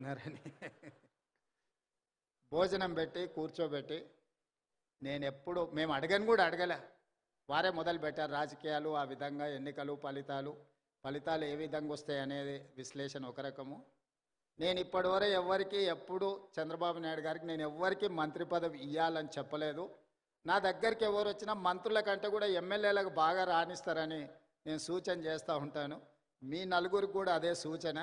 ఉన్నారని భోజనం పెట్టి కూర్చోబెట్టి నేను ఎప్పుడు మేము అడగను కూడా అడగలే, వారే మొదలు పెట్టారు రాజకీయాలు ఆ విధంగా, ఎన్నికలు ఫలితాలు ఏ విధంగా వస్తాయి అనేది విశ్లేషణ ఒక రకము. నేను ఇప్పటివరకు ఎవరికి ఎప్పుడు చంద్రబాబు నాయుడు గారికి నేను ఎవరికి మంత్రి పదవి ఇవ్వాలని చెప్పలేదు. నా దగ్గరికి ఎవరు వచ్చినా మంత్రుల కంటే కూడా ఎమ్మెల్యేలకు బాగా రాణిస్తారని నేను సూచన చేస్తూ ఉంటాను. మీ నలుగురికి కూడా అదే సూచన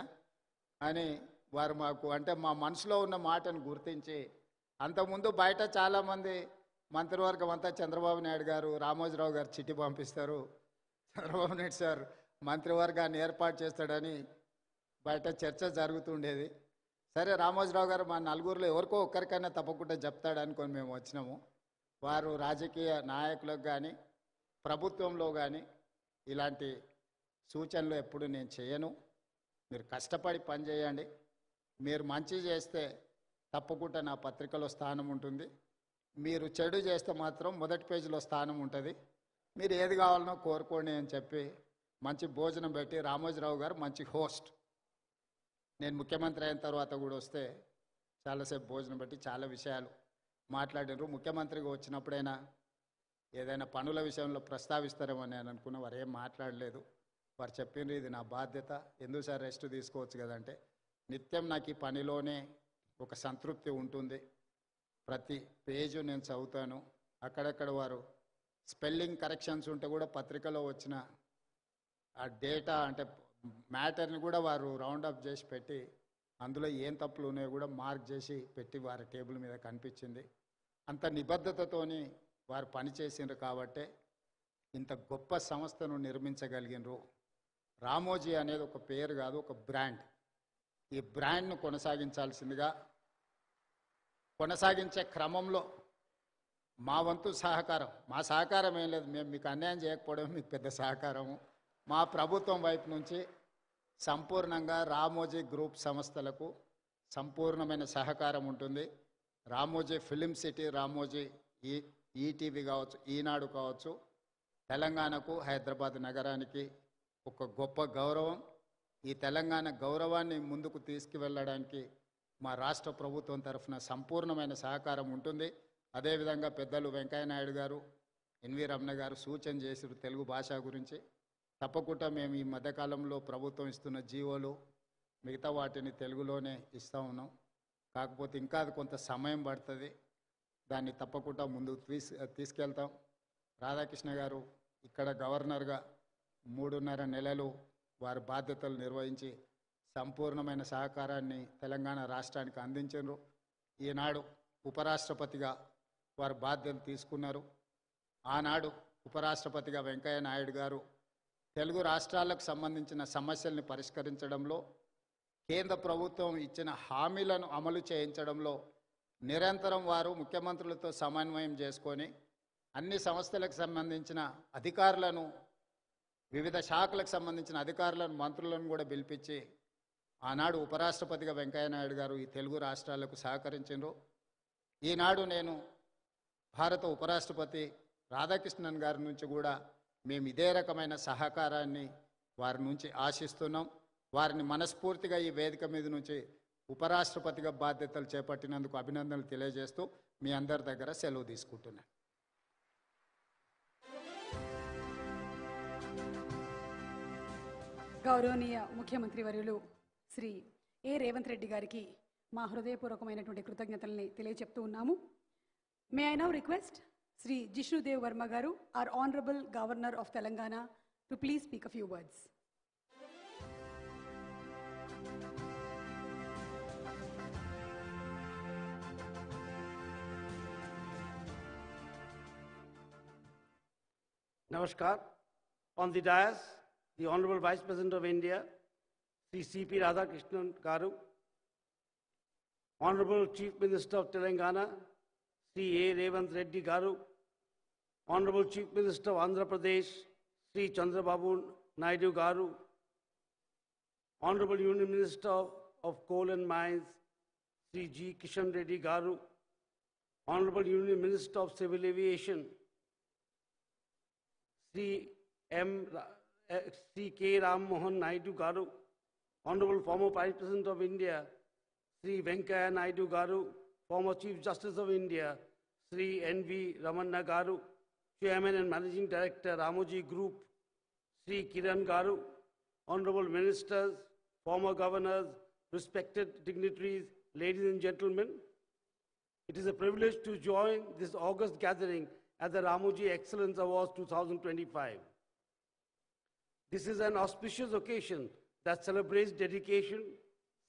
అని వారు మాకు అంటే మా మనసులో ఉన్న మాటను గుర్తించి, అంతకుముందు బయట చాలామంది మంత్రివర్గం అంతా చంద్రబాబు నాయుడు గారు, రామోజీరావు గారు చిట్టి పంపిస్తారు, చంద్రబాబు నాయుడు సార్ మంత్రివర్గాన్ని ఏర్పాటు చేస్తాడని బయట చర్చ జరుగుతుండేది. సరే రామోజీరావు గారు మా నలుగురిలో ఎవరికో ఒక్కరికైనా తప్పకుండా చెప్తాడనుకొని మేము వచ్చినాము. వారు రాజకీయ నాయకులకు కానీ ప్రభుత్వంలో కానీ ఇలాంటి సూచనలు ఎప్పుడు నేను చేయను. మీరు కష్టపడి పనిచేయండి, మీరు మంచి చేస్తే తప్పకుండా నా పత్రికలో స్థానం ఉంటుంది, మీరు చెడు చేస్తే మాత్రం మొదటి పేజీలో స్థానం ఉంటుంది, మీరు ఏది కావాలనో కోరుకోండి అని చెప్పి మంచి భోజనం పెట్టి, రామోజీరావు గారు మంచి హోస్ట్, నేను ముఖ్యమంత్రి అయిన తర్వాత కూడా వస్తే చాలాసేపు భోజనం పెట్టి చాలా విషయాలు మాట్లాడినారు. ముఖ్యమంత్రిగా వచ్చినప్పుడైనా ఏదైనా పనుల విషయంలో ప్రస్తావిస్తారేమో నేను అనుకున్నా, వారు ఏం మాట్లాడలేదు. వారు చెప్పిండ్రు ఇది నా బాధ్యత, ఎందుకు సార్ రెస్ట్ తీసుకోవచ్చు కదంటే, నిత్యం నాకు ఈ పనిలోనే ఒక సంతృప్తి ఉంటుంది, ప్రతి పేజు నేను చదువుతాను. అక్కడక్కడ వారు స్పెల్లింగ్ కరెక్షన్స్ ఉంటే కూడా పత్రికలో వచ్చిన ఆ డేటా అంటే మ్యాటర్ని కూడా వారు రౌండప్ చేసి పెట్టి అందులో ఏం తప్పులు ఉన్నాయో కూడా మార్క్ చేసి పెట్టి వారి టేబుల్ మీద కనిపించింది. అంత నిబద్ధతతోని వారు పనిచేసిండ్రు కాబట్టే ఇంత గొప్ప సంస్థను నిర్మించగలిగినరు. రామోజీ అనేది ఒక పేరు కాదు, ఒక బ్రాండ్. ఈ బ్రాండ్ను కొనసాగించాల్సిందిగా, కొనసాగించే క్రమంలో మా వంతు సహకారం, మా సహకారం ఏం లేదు, మేము మీకు అన్యాయం చేయకపోవడం మీకు పెద్ద సహకారము. మా ప్రభుత్వం వైపు నుంచి సంపూర్ణంగా రామోజీ గ్రూప్ సంస్థలకు సంపూర్ణమైన సహకారం ఉంటుంది. Ramoji film city, Ramoji ETV కావచ్చు, ఈనాడు కావచ్చు, తెలంగాణకు హైదరాబాద్ నగరానికి ఒక గొప్ప గౌరవం. ఈ తెలంగాణ గౌరవాన్ని ముందుకు తీసుకువెళ్ళడానికి మా రాష్ట్ర ప్రభుత్వం తరఫున సంపూర్ణమైన సహకారం ఉంటుంది. అదేవిధంగా పెద్దలు వెంకయ్యనాయుడు గారు, ఎన్వి రమణ గారు సూచన చేసిరు తెలుగు భాష గురించి. తప్పకుండా మేము ఈ మధ్యకాలంలో ప్రభుత్వం ఇస్తున్న జీవోలు మిగతా వాటిని తెలుగులోనే ఇస్తూ ఉన్నాం. కాకపోతే ఇంకా అది కొంత సమయం పడుతుంది, దాన్ని తప్పకుండా ముందుకు తీసుకెళ్తాం. రాధాకృష్ణ గారు ఇక్కడ గవర్నర్గా 3.5 నెలలు వారి బాధ్యతలు నిర్వహించి సంపూర్ణమైన సహకారాన్ని తెలంగాణ రాష్ట్రానికి అందించారు. ఈనాడు ఉపరాష్ట్రపతిగా వారు బాధ్యతలు తీసుకున్నారు. ఆనాడు ఉపరాష్ట్రపతిగా వెంకయ్య నాయుడు గారు తెలుగు రాష్ట్రాలకు సంబంధించిన సమస్యల్ని పరిష్కరించడంలో, కేంద్ర ప్రభుత్వం ఇచ్చిన హామీలను అమలు చేయించడంలో నిరంతరం వారు ముఖ్యమంత్రులతో సమన్వయం చేసుకొని అన్ని సంస్థలకు సంబంధించిన అధికారులను, వివిధ శాఖలకు సంబంధించిన అధికారులను, మంత్రులను కూడా పిలిపించి ఆనాడు ఉపరాష్ట్రపతిగా వెంకయ్యనాయుడు గారు ఈ తెలుగు రాష్ట్రాలకు సహకరించారు. ఈనాడు నేను భారత ఉపరాష్ట్రపతి రాధాకృష్ణన్ గారి నుంచి కూడా మేము ఇదే రకమైన సహకారాన్ని వారి నుంచి ఆశిస్తున్నాం. వారిని మనస్ఫూర్తిగా ఈ వేదిక మీద నుంచి ఉపరాష్ట్రపతిగా బాధ్యతలు చేపట్టినందుకు అభినందనలు తెలియజేస్తూ మీ అందరి దగ్గర సెలవు తీసుకుంటున్నాను. గౌరవనీయ ముఖ్యమంత్రి వర్యులు శ్రీ ఏ రేవంత్ రెడ్డి గారికి మా హృదయపూర్వకమైనటువంటి కృతజ్ఞతల్ని తెలియజెప్తూ ఉన్నాము. May I now request Sri Jishnudev Verma Garu, our Honorable Governor of Telangana, to please speak a few words. Namaskar. On the dais, the Honorable Vice President of India, Sri C.P. Radhakrishnan Garu, Honorable Chief Minister of Telangana, Sri A. Revanth Reddy Garu, Honorable Chief Minister of Andhra Pradesh, Sri Chandrababu Naidu Garu, Honorable Union Minister of Coal and Mines, Sri G. Kishan Reddy Garu, Honorable Union Minister of Civil Aviation, Sri K. Ram Mohan Naidu Garu, Honorable former Vice President of India, Sri Venkaya Naidu Garu, former Chief Justice of India, Sri N.V. Ramanna Garu, Chairman and Managing Director, Ramoji Group, Sri Kiran Garu, Honorable Ministers, former governors, respected dignitaries, ladies and gentlemen, it is a privilege to join this august gathering at the Ramoji Excellence Awards 2025. This is an auspicious occasion that celebrates dedication,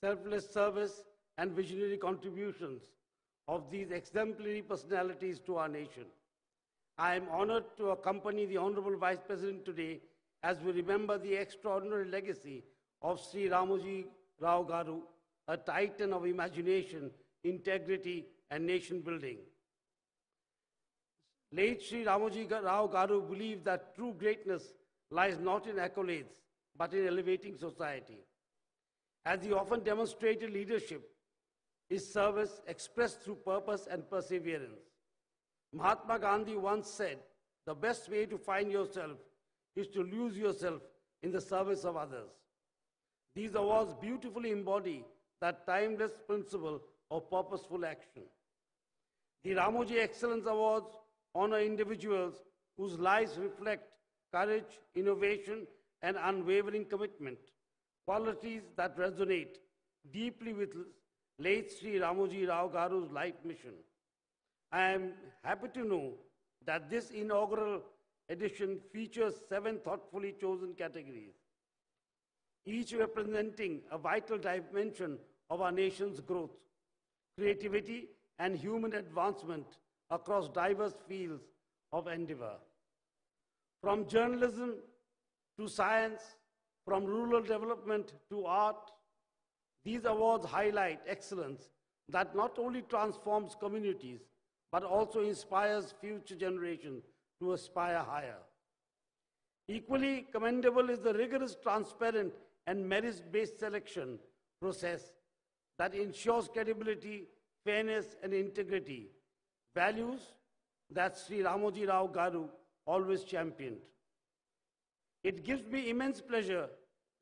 selfless service, and visionary contributions of these exemplary personalities to our nation. I am honored to accompany the Honorable Vice President today as we remember the extraordinary legacy of Sri Ramoji Rao Garu, a titan of imagination, integrity, and nation building. Late Sri Ramoji Rao Garu believed that true greatness lies not in accolades, but in elevating society. As he often demonstrated leadership, his service expressed through purpose and perseverance. Mahatma Gandhi once said, the best way to find yourself is to lose yourself in the service of others. These awards beautifully embody that timeless principle of purposeful action. The Ramoji Excellence Awards honor individuals whose lives reflect courage, innovation, and unwavering commitment, qualities that resonate deeply with late Sri Ramoji Rao Garu's life mission. I am happy to know that this inaugural edition features 7 thoughtfully chosen categories, each representing a vital dimension of our nation's growth, creativity, and human advancement across diverse fields of endeavor. From journalism to science, from rural development to art, these awards highlight excellence that not only transforms communities, but also inspires future generations to aspire higher. Equally commendable is the rigorous, transparent, and merit-based selection process that ensures credibility, fairness, and integrity, values that Sri Ramoji Rao Garu always championed. It gives me immense pleasure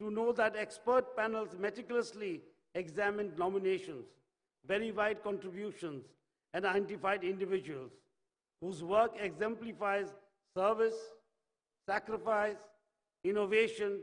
to know that expert panels meticulously examined nominations, verified contributions, and identified individuals whose work exemplifies service, sacrifice, innovation,